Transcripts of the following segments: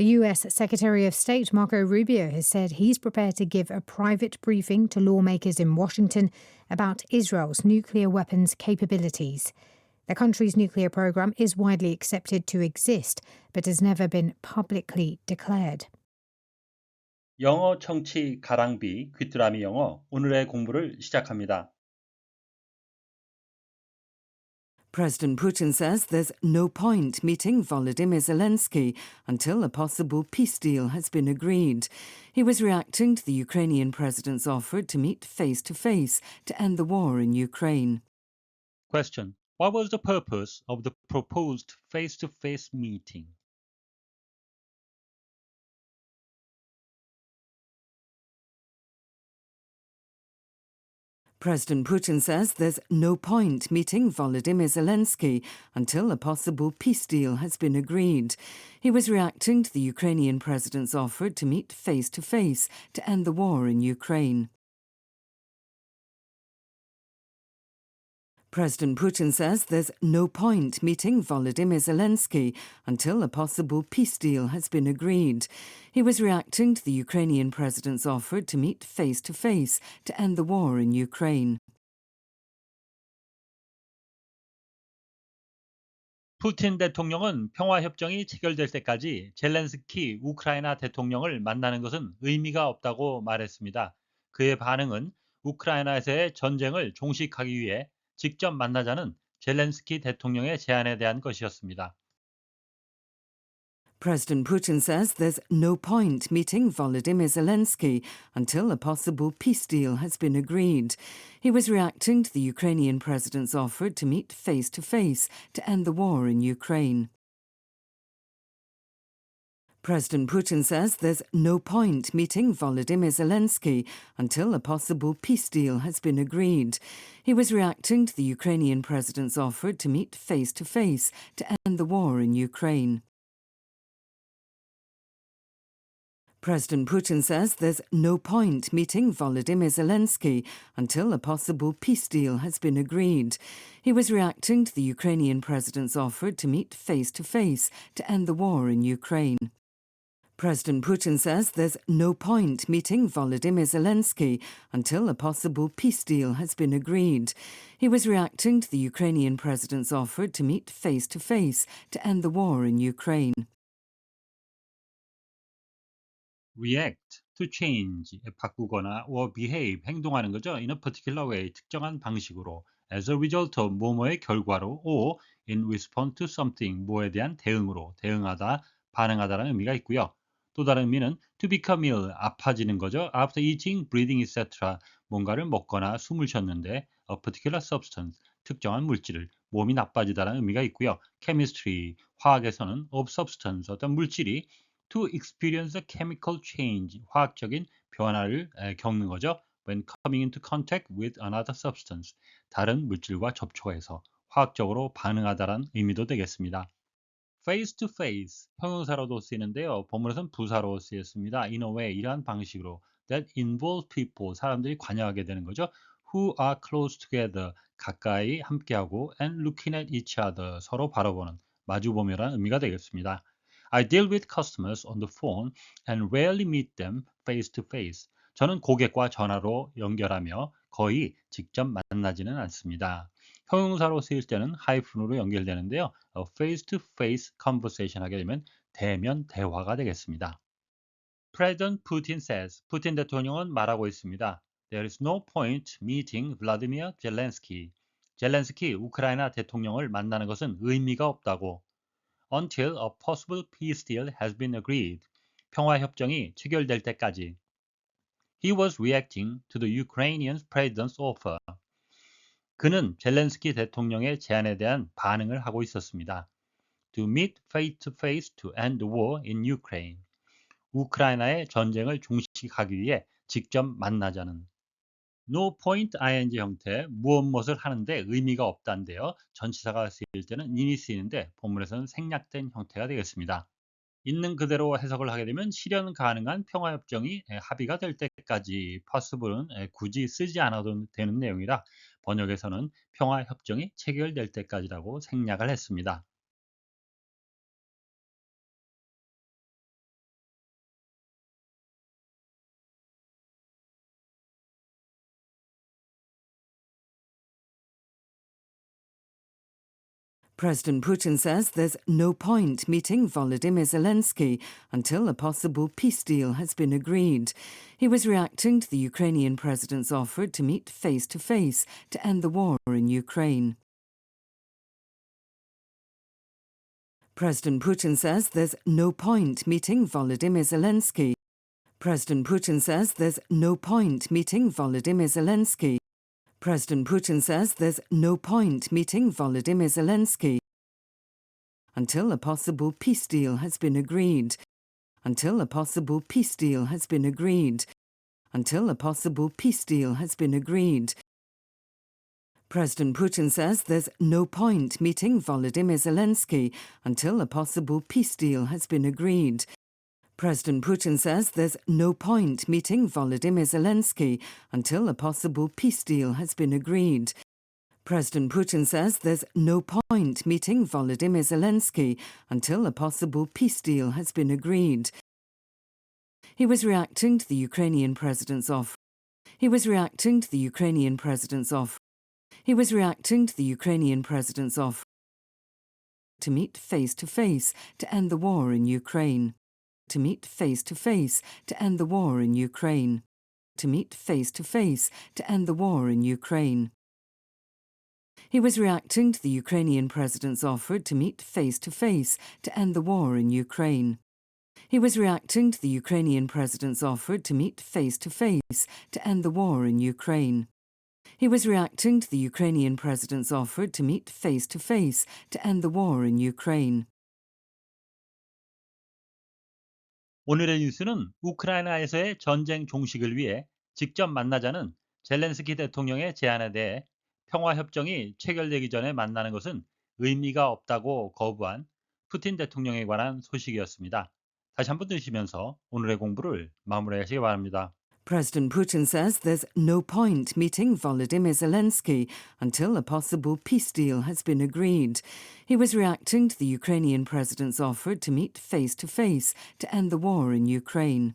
The US Secretary of State Marco Rubio has said he's prepared to give a private briefing to lawmakers in Washington about Israel's nuclear weapons capabilities. The country's nuclear program is widely accepted to exist, but has never been publicly declared. 영어 청취 가랑비 귀뚜라미 영어 오늘의 공부를 시작합니다. President Putin says there's no point meeting Volodymyr Zelensky until a possible peace deal has been agreed. He was reacting to the Ukrainian president's offer to meet face-to-face to end the war in Ukraine. Question. What was the purpose of the proposed face-to-face meeting? President Putin says there's no point meeting Volodymyr Zelensky until a possible peace deal has been agreed. He was reacting to the Ukrainian president's offer to meet face-to-face to end the war in Ukraine. President Putin says there's no point meeting Volodymyr Zelensky until a possible peace deal has been agreed. He was reacting to the Ukrainian president's offer to meet face-to-face to end the war in Ukraine. 푸틴 대통령은 평화협정이 체결될 때까지 젤렌스키 우크라이나 대통령을 만나는 것은 의미가 없다고 말했습니다. 그의 반응은 우크라이나에서의 전쟁을 종식하기 위해 직접 만나자는 젤렌스키 대통령의 제안에 대한 것이었습니다. President Putin says there's no point meeting Volodymyr Zelensky until a possible peace deal has been agreed. He was reacting to the Ukrainian president's offer to meet face-to-face to end the war in Ukraine. President Putin says there's no point meeting Volodymyr Zelensky until a possible peace deal has been agreed. He was reacting to the Ukrainian president's offer to meet face-to-face to end the war in Ukraine. President Putin says there's no point meeting Volodymyr Zelensky until a possible peace deal has been agreed. He was reacting to the Ukrainian president's offer to meet face-to-face to end the war in Ukraine. President Putin says there's no point meeting Volodymyr Zelensky until a possible peace deal has been agreed. He was reacting to the Ukrainian president's offer to meet face-to-face to end the war in Ukraine. react, to change, 바꾸거나 or behave, 행동하는 거죠. in a particular way, 특정한 방식으로 as a result of 뭐뭐의 결과로 or in response to something, 뭐에 대한 대응으로 대응하다, 반응하다라는 의미가 있고요. 또 다른 의미는 to become ill, 아파지는 거죠. after eating, breathing, etc. 뭔가를 먹거나 숨을 쉬었는데 a particular substance, 특정한 물질을 몸이 나빠지다라는 의미가 있고요. chemistry, 화학에서는 of substance, 어떤 물질이 to experience a chemical change, 화학적인 변화를 겪는 거죠. when coming into contact with another substance, 다른 물질과 접촉해서 화학적으로 반응하다라는 의미도 되겠습니다. face to face, 형용사로도 쓰이는데요. 본문에서는 부사로 쓰였습니다. in a way, 이러한 방식으로 that involves people, 사람들이 관여하게 되는 거죠. who are close together, 가까이 함께하고 and looking at each other, 서로 바라보는, 마주보며라는 의미가 되겠습니다. I deal with customers on the phone and rarely meet them face to face. 저는 고객과 전화로 연결하며 거의 직접 만나지는 않습니다. 형용사로 쓰일 때는 하이픈으로 연결되는데요. face-to-face conversation 하게 되면 대면 대화가 되겠습니다. President Putin says, 푸틴 대통령은 말하고 있습니다. There is no point meeting Vladimir Zelensky. 젤렌스키 우크라이나 대통령을 만나는 것은 의미가 없다고. Until a possible peace deal has been agreed. 평화 협정이 체결될 때까지. He was reacting to the Ukrainian president's offer. 그는 젤렌스키 대통령의 제안에 대한 반응을 하고 있었습니다. To meet face-to-face to end the war in Ukraine. 우크라이나의 전쟁을 종식하기 위해 직접 만나자는. No point ing 형태, 무엇을 하는데 의미가 없다인데요. 전치사가 쓰일 때는 in이 쓰이는데 본문에서는 생략된 형태가 되겠습니다. 있는 그대로 해석을 하게 되면 실현 가능한 평화협정이 합의가 될 때까지 possible은 굳이 쓰지 않아도 되는 내용이라 번역에서는 평화협정이 체결될 때까지라고 생략을 했습니다. President Putin says there's no point meeting Volodymyr Zelensky until a possible peace deal has been agreed. He was reacting to the Ukrainian president's offer to meet face-to-face to end the war in Ukraine. President Putin says there's no point meeting Volodymyr Zelensky. President Putin says there's no point meeting Volodymyr Zelensky. President Putin says there's no point meeting Volodymyr Zelensky until a possible peace deal has been agreed. Until a possible peace deal has been agreed. Until a possible peace deal has been agreed. President Putin says there's no point meeting Volodymyr Zelensky until a possible peace deal has been agreed. President Putin says there's no point meeting Volodymyr Zelensky until a possible peace deal has been agreed. President Putin says there's no point meeting Volodymyr Zelensky until a possible peace deal has been agreed. He was reacting to the Ukrainian president's offer. He was reacting to the Ukrainian president's offer. He was reacting to the Ukrainian president's offer to meet face-to-face to end the war in Ukraine. To meet face-to-face to end the war in Ukraine. To meet face-to-face to end the war in Ukraine. He was reacting to the Ukrainian president's offer to meet face-to-face to end the war in Ukraine. He was reacting to the Ukrainian president's offer to meet face-to-face to end the war in Ukraine. He was reacting to the Ukrainian president's offer to meet face-to-face to end the war in Ukraine. 오늘의 뉴스는 우크라이나에서의 전쟁 종식을 위해 직접 만나자는 젤렌스키 대통령의 제안에 대해 평화협정이 체결되기 전에 만나는 것은 의미가 없다고 거부한 푸틴 대통령에 관한 소식이었습니다. 다시 한번 들으시면서 오늘의 공부를 마무리하시기 바랍니다. President Putin says there's no point meeting Volodymyr Zelensky until a possible peace deal has been agreed. He was reacting to the Ukrainian president's offer to meet face-to-face to end the war in Ukraine.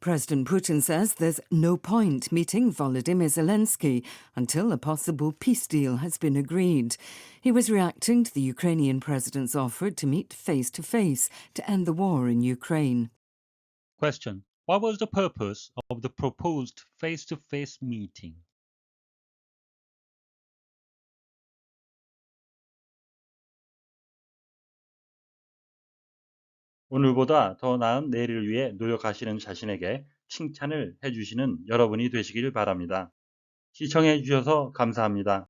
President Putin says there's no point meeting Volodymyr Zelensky until a possible peace deal has been agreed. He was reacting to the Ukrainian president's offer to meet face-to-face to end the war in Ukraine. Question. What was the purpose of the proposed face-to-face meeting? 오늘보다 더 나은 내일을 위해 노력하시는 자신에게 칭찬을 해주시는 여러분이 되시길 바랍니다. 시청해 주셔서 감사합니다.